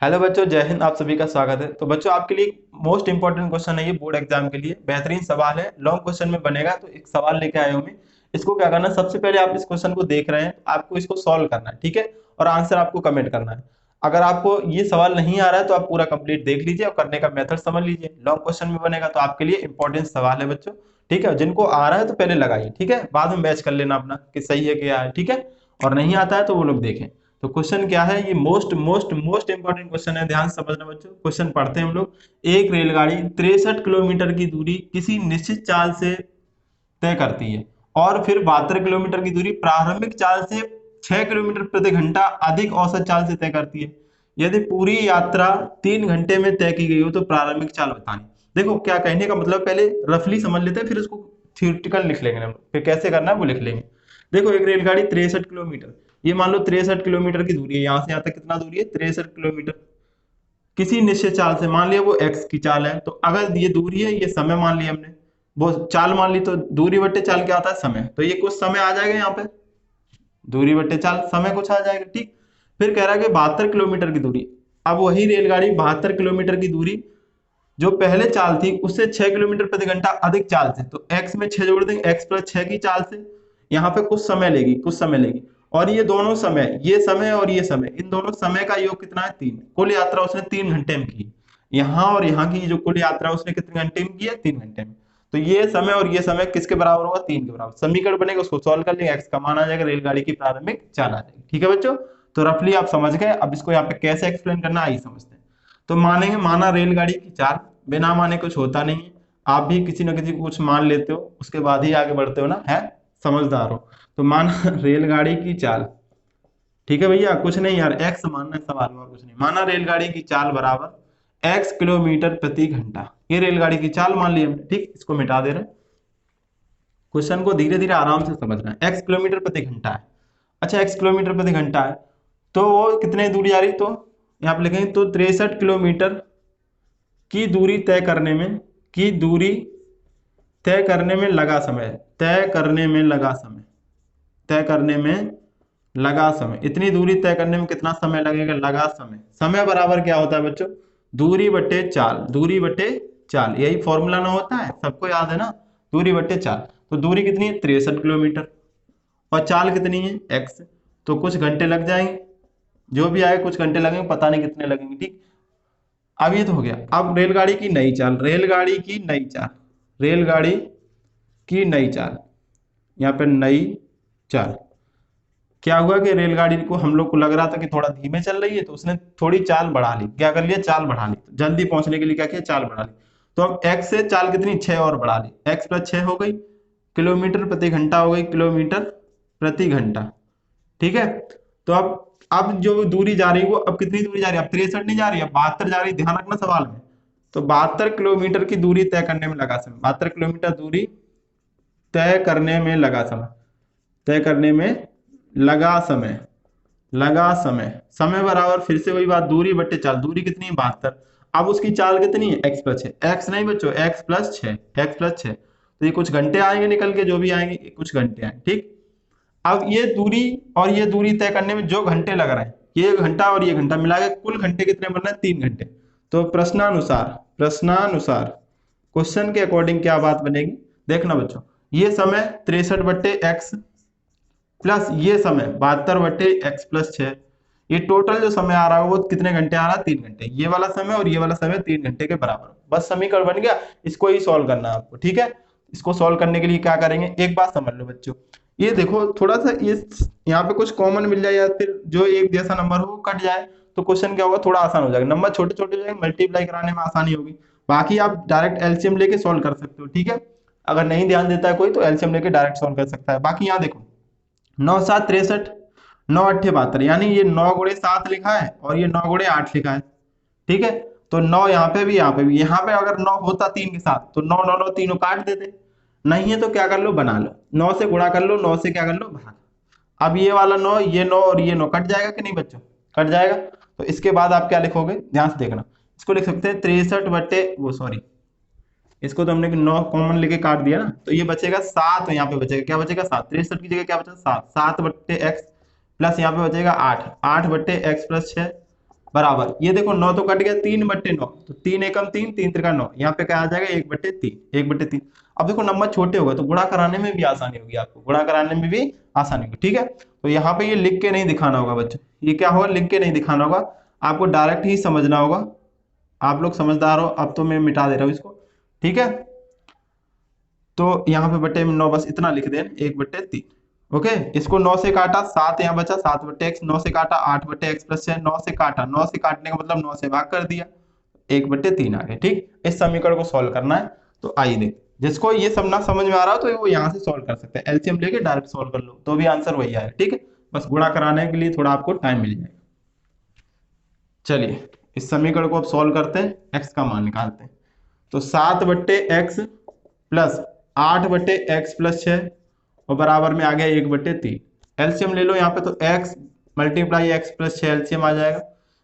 Hello बच्चों, जय हिंद। आप सभी का स्वागत है। तो बच्चों, आपके लिए मोस्ट इंपॉर्टेंट क्वेश्चन है ये बोर्ड एग्जाम के लिए। बेहतरीन सवाल है, लॉन्ग क्वेश्चन में बनेगा। तो एक सवाल लेके आया हूं मैं। इसको क्या करना है, सबसे पहले आप इस क्वेश्चन को देख रहे हैं, आपको इसको सॉल्व करना है, ठीक है। और आंसर आपको कमेंट करना है। अगर आपको ये सवाल नहीं आ रहा है तो आप पूरा कंप्लीट देख लीजिए और करने का मेथड समझ लीजिए। लॉन्ग क्वेश्चन में बनेगा तो आपके लिए इंपॉर्टेंट सवाल है बच्चों, ठीक है। जिनको आ रहा है तो पहले लगाइए, ठीक है। बाद में मैच कर लेना अपना कि सही है क्या है, ठीक है। और नहीं आता है तो वो लोग देखें। तो क्वेश्चन क्या है, ये most most most important question है, ध्यान से समझना बच्चों। क्वेश्चन पढ़ते हैं हम लोग। एक रेलगाड़ी 63 किलोमीटर की दूरी किसी निश्चित चाल से तय करती है और फिर 72 किलोमीटर की दूरी प्रारंभिक चाल से 6 किलोमीटर प्रति घंटा अधिक औसत चाल से तय करती है। यदि पूरी यात्रा 3 घंटे में तय की गई हो तो प्रारंभिक चाल बतानी। देखो क्या कहने का मतलब, पहले रफली समझ लेते हैं फिर उसको थियोरिटिकल लिख लेंगे हम लोग, फिर कैसे करना है वो लिख लेंगे। देखो, एक रेलगाड़ी 63 किलोमीटर, ये मान लो 63 किलोमीटर की दूरी है, यहां से यहां तक कितना दूरी है, 63 किलोमीटर। किसी निश्चित चाल से, मान लिया वो एक्स की चाल है, तो अगर ये दूरी है, ये समय मान लिया हमने, वो चाल मान ली, तो दूरी बट्टे चाल क्या होता है, समय। तो ये कुछ समय आ जाएगा यहाँ पे, दूरी बट्टे चाल समय कुछ आ जाएगा, ठीक। फिर कह रहा है कि 72 किलोमीटर की दूरी। अब वही रेलगाड़ी 72 किलोमीटर की दूरी जो पहले चाल थी उससे 6 किलोमीटर प्रति घंटा अधिक चाल से, तो एक्स में 6 जोड़ देंगे, एक्स प्लस 6 की चाल से। यहाँ पे कुछ समय लेगी, कुछ समय लेगी। और ये दोनों समय, ये समय और ये समय, इन दोनों समय का योग कितना है, 3। कुल यात्रा उसने 3 घंटे में की। यहाँ और यहाँ की जो कुल यात्रा उसने कितने घंटे में की है, 3 घंटे में। तो ये समय और ये समय किसके बराबर होगा, 3 के बराबर। समीकरण बनेगा, उसको सॉल्व कर लेंगे, एक्स का मान आ जाएगा, रेलगाड़ी की प्रारंभिक चाल आ जाएगी, ठीक है बच्चों। तो रफली आप समझ गए। अब इसको यहाँ पे कैसे एक्सप्लेन करना आइए समझते हैं। तो मानेंगे, माना रेलगाड़ी की चाल, बिना माने कुछ होता नहीं है। आप भी किसी न किसी को कुछ मान लेते हो, उसके बाद ही आगे बढ़ते हो ना, है समझदार हो। तो माना रेलगाड़ी की चाल, ठीक है भैया, कुछ नहीं यार, एक्स मानना है सवाल में, और कुछ नहीं। माना रेलगाड़ी की चाल बराबर एक्स किलोमीटर प्रति घंटा, ये रेलगाड़ी की चाल मान ली हमने, ठीक। इसको मिटा दे रहे हैं, क्वेश्चन को धीरे धीरे आराम से समझना है। एक्स किलोमीटर प्रति घंटा है। अच्छा, एक्स किलोमीटर प्रति घंटा है, तो वो कितने दूरी जा रही, तो यहाँ पे लिखेंगे तो 63 किलोमीटर की दूरी तय करने में, की दूरी तय करने में लगा समय, तय करने में लगा समय, तय करने में लगा समय। इतनी दूरी तय करने में कितना समय लगेगा, लगा समय। समय बराबर क्या होता है बच्चों, दूरी बटे चाल, दूरी बटे चाल, यही फॉर्मूला ना होता है, सबको याद है ना, दूरी बटे चाल। तो दूरी कितनी है, 63 किलोमीटर, और चाल कितनी है, एक्स। तो कुछ घंटे लग जाएंगे, जो भी आए कुछ घंटे लगेंगे, पता नहीं कितने लगेंगे, ठीक। अब ये तो हो गया। अब रेलगाड़ी की नई चाल, रेलगाड़ी की नई चाल, रेलगाड़ी की नई चाल, यहाँ पे नई चाल। क्या हुआ कि रेलगाड़ी को, हम लोग को लग रहा था कि थोड़ा धीमे चल रही है, तो उसने थोड़ी चाल बढ़ा ली। क्या कर लिया, चाल बढ़ा ली, तो जल्दी पहुंचने के लिए क्या किया, चाल बढ़ा ली। तो अब एक्स से चाल कितनी, 6 और बढ़ा ली, एक्स प्लस 6 हो गई, किलोमीटर प्रति घंटा हो गई, किलोमीटर प्रति घंटा, ठीक है। तो अब जो दूरी जा रही है वो अब कितनी दूरी जा रही है, अब 63 नहीं जा रही है, अब 72 जा रही है, ध्यान रखना सवाल में। तो 72 किलोमीटर की दूरी तय करने में लगा समय, 72 किलोमीटर दूरी तय करने में लगा समय, तय करने में लगा समय, लगा समय। समय बराबर फिर से वही बात, दूरी बट्टे चाल, दूरी कितनी है, 72। अब उसकी चाल कितनी है, एक्स प्लस 6, एक्स नहीं बच्चों, एक्स प्लस 6, एक्स प्लस 6। तो ये कुछ घंटे आएंगे निकल के, जो भी आएंगे ये कुछ घंटे आएंगे, ठीक। अब ये दूरी और ये दूरी तय करने में जो घंटे लग रहे हैं, ये घंटा और ये घंटा मिला के कुल घंटे कितने बन रहे हैं, 3 घंटे। तो प्रश्नानुसार, प्रश्नानुसार क्वेश्चन के अकॉर्डिंग क्या बात बनेगी, देखना बच्चों। ये समय 63 बट्टे एक्स प्लस ये समय 72 बट्टे एक्स प्लस 6, ये टोटल जो समय आ रहा है वो कितने घंटे आ रहा है, 3 घंटे। ये वाला समय और ये वाला समय 3 घंटे के बराबर। बस समीकरण बन गया, इसको ही सॉल्व करना है आपको, ठीक है। इसको सॉल्व करने के लिए क्या करेंगे, एक बात समझ लो बच्चों। ये देखो थोड़ा सा ये यहाँ पे कुछ कॉमन मिल जाए या फिर जो एक जैसा नंबर हो वो कट जाए, तो क्वेश्चन क्या होगा, थोड़ा आसान हो जाएगा। नंबर छोटे छोटे हो जाएंगे, मल्टीप्लाई कराने में आसानी होगी। बाकी आप डायरेक्ट एलसीएम लेके सॉल्व कर सकते हो, ठीक है। अगर नहीं ध्यान देता है कोई तो एलसीएम लेके डायरेक्ट सॉल्व कर सकता है। बाकी यहाँ देखो, 9 7 63, 9 8 72, यानी ये 9 गुणे 7 लिखा है और ये 9 गुणे 8 लिखा है, ठीक है। तो 9 यहाँ पे भी, यहाँ पे भी, यहाँ पे अगर 9 होता 3 के साथ तो 9 9 9 तीनों काट देते। नहीं है तो क्या कर लो, बना लो, 9 से गुणा कर लो, 9 से क्या कर लो, भाग। अब ये वाला 9, ये 9 और ये 9 कट जाएगा कि नहीं बच्चों, कट जाएगा। तो इसके बाद आप क्या लिखोगे, ध्यान से देखना। इसको लिख सकते हैं 63 बट्टे वो सॉरी, इसको तो हमने 9 कॉमन लेके काट दिया ना, तो ये बचेगा 7, यहाँ पे बचेगा क्या, बचेगा 7, 63 की जगह क्या बचा, 7, 7 बट्टे एक्स प्लस यहाँ पे बचेगा 8, 8 बट्टे एक्स प्लस 6 बराबर, ये देखो 9 तो कट गया, 3/9, तो 3 एकम 3, 3 त्रिका 9, यहाँ पे क्या आ जाएगा 1/3, 1/3। अब देखो नंबर छोटे हो गए तो गुणा कराने में भी आसानी होगी, आपको गुणा कराने में भी आसानी होगी, ठीक है। तो यहाँ पे ये लिख के नहीं दिखाना होगा बच्चों, ये क्या होगा, लिख के नहीं दिखाना होगा, आपको डायरेक्ट ही समझना होगा। आप लोग समझदार हो, अब तो मैं मिटा दे रहा हूँ इसको, ठीक है। तो यहाँ पे बटे में 9 बस इतना लिख दें, 1/3। ओके, इसको 9 से काटा 7 यहाँ बचा, 7/x, 9 से काटा 8/x प्लस 6, 9 से काटा, 9 से काटने का मतलब 9 से भाग कर दिया, 1/3 आ गया, ठीक। इस समीकरण को सॉल्व करना है, तो आइए देख, जिसको ये सब ना समझ में आ रहा हो तो वो यहाँ से सॉल्व कर सकते हैं, एलसीएम लेके डायरेक्ट सॉल्व कर लो तो भी आंसर वही आएगा, ठीक है। बस गुणा कराने के लिए थोड़ा आपको टाइम मिल जाएगा। चलिए इस समीकरण को अब सॉल्व करते हैं, एक्स का मान निकालते हैं। तो 7/x प्लस 8/x प्लस 6 और बराबर में आ गया 1/3। एलसीएम ले लो यहाँ पे, तो x multiply x plus 6 LCM आ जाएगा,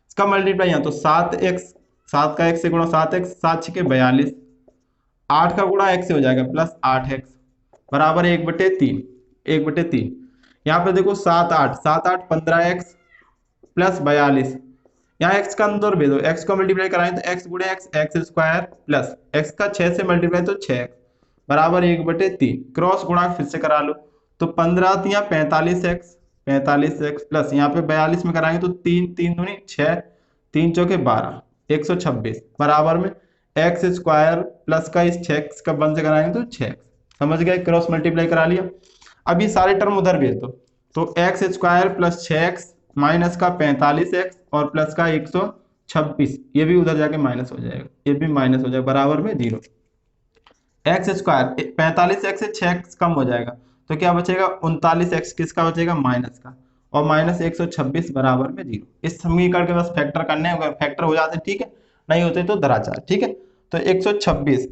इसका मल्टीप्लाई यहाँ तो 7x, 7 का x से गुणा 7x, 7 6 42, 8 का गुणा x से हो जाएगा प्लस 8x बराबर 1/3, 1/3। यहाँ पे देखो 7 8, 7 8 15x प्लस 42, यहाँ x का अंदर भेजो, x को मल्टीप्लाई कराएं तो x गुणे x, x square plus x का 6 से मल्टीप्लाई तो 6x बराबर 1/3, क्रॉस गुणा फिर से करा लो, तो 15 या 45x, 45x प्लस यहाँ पे 42 में कराएंगे तो 3 3 दूनी 6, 3 चौके 12, 126 बराबर में एक्स स्क्वायर प्लस का इस 6x का 1 से कराएंगे तो 6x। समझ गए, क्रॉस मल्टीप्लाई करा लिया। अब ये सारे टर्म उधर भेज दो, तो x square plus 6x minus का 45x और प्लस का 126, ये भी उधर जाके माइनस हो जाएगा, ये भी माइनस हो जाएगा बराबर में 0। एक्स स्क्वायर 45x से 6x कम हो जाएगा तो क्या बचेगा, 39x किसका बचेगा, माइनस का, और माइनस 126 बराबर में 0। इस समीकरण के बस फैक्टर करने हैं, अगर फैक्टर हो जाते ठीक है, नहीं होते तो दराचार, ठीक है। तो 126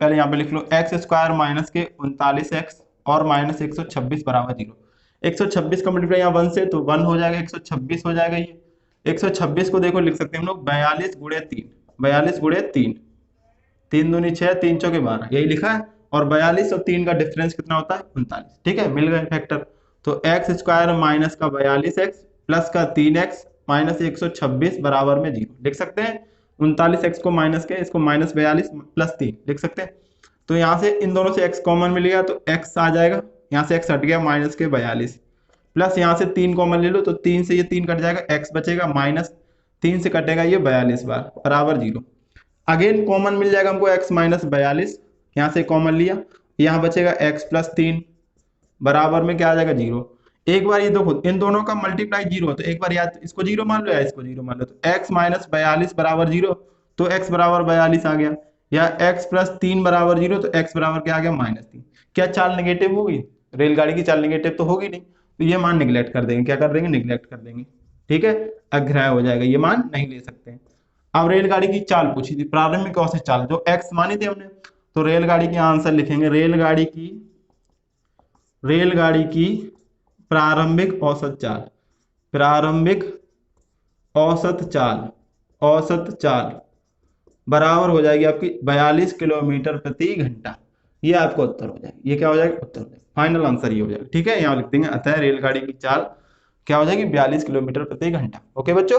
पहले यहाँ पे लिख लो, एक्स स्क्वायर माइनस के 39x और माइनस 126 बराबर 0। 126 का मल्टीप्लाई यहाँ 1 से तो 1 हो जाएगा, 126 हो जाएगा ये। 126 को देखो लिख सकते हैं हम लोग 42 गुणे 3, 42 गुणे 3, 3 दूनी 6, 3 चौके 12, यही लिखा है। और 42 और 3 का डिफरेंस कितना होता है, 39, ठीक है, मिल गए फैक्टर। तो एक्स स्क्वायर माइनस का 42x प्लस का 3x माइनस 126 बराबर में 0 लिख सकते हैं। 39x को माइनस के, इसको माइनस 42 प्लस 3 लिख सकते हैं। तो यहाँ से इन दोनों से x कॉमन मिल गया तो x आ जाएगा, यहाँ से x हट गया माइनस के 42 प्लस यहाँ से 3 कॉमन ले लो तो 3 से ये 3 कट जाएगा, x बचेगा माइनस 3 से कटेगा ये 42 बार बराबर 0। अगेन कॉमन मिल जाएगा हमको x माइनस 42, यहाँ से कॉमन लिया, यहाँ बचेगा x प्लस 3 बराबर में क्या आ जाएगा 0। एक बार ये देखो इन दोनों का मल्टीप्लाई 0 तो एक बार या तो इसको 0 मान लो या इसको 0 मान लो, तो x माइनस 42 बराबर 0, तो x बराबर 42 आ गया, या x प्लस 3 बराबर 0 तो x बराबर क्या आ गया, -3। क्या चाल नेगेटिव होगी, रेलगाड़ी की चाल नेगेटिव तो होगी नहीं, तो ये मान निगलेक्ट कर देंगे, क्या कर देंगे, निगलेक्ट कर देंगे, ठीक है, अग्राह्य हो जाएगा, ये मान नहीं ले सकते हैं। अब रेलगाड़ी की चाल पूछी थी, प्रारंभिक औसत चाल जो x मानी थी हमने, तो रेलगाड़ी की आंसर लिखेंगे, रेलगाड़ी की प्रारंभिक औसत चाल, प्रारंभिक औसत चाल बराबर हो जाएगी आपकी 42 किलोमीटर प्रति घंटा। ये आपका उत्तर हो जाएगा, ये क्या हो जाएगा, उत्तर हो जाएगा, फाइनल आंसर ये हो जाएगा, ठीक है। यहाँ लिख देंगे, अतः रेलगाड़ी की चाल क्या हो जाएगी, 42 किलोमीटर प्रति घंटा। ओके बच्चों,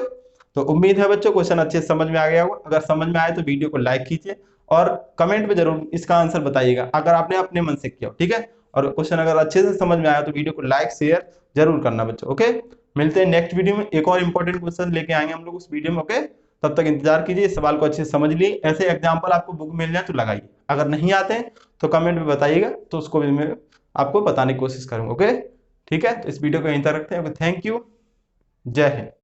तो उम्मीद है बच्चों क्वेश्चन अच्छे से समझ में आ गया होगा। अगर समझ में आए तो वीडियो को लाइक कीजिए और कमेंट में जरूर इसका आंसर बताइएगा अगर आपने अपने मन से किया हो, ठीक है। और क्वेश्चन अगर अच्छे से समझ में आया तो वीडियो को लाइक शेयर जरूर करना बच्चों। ओके, मिलते हैं नेक्स्ट वीडियो में, एक और इंपॉर्टेंट क्वेश्चन लेके आएंगे हम लोग उस वीडियो में। ओके, तब तक इंतजार कीजिए, इस सवाल को अच्छे से समझ लिए, ऐसे एग्जाम्पल आपको बुक मिल जाए तो लगाइए, अगर नहीं आते हैं तो कमेंट में बताइएगा, तो उसको भी मैं आपको बताने की कोशिश करूंगा। ओके, ठीक है, तो इस वीडियो को यहीं तक रखते हैं। थैंक यू, जय हिंद।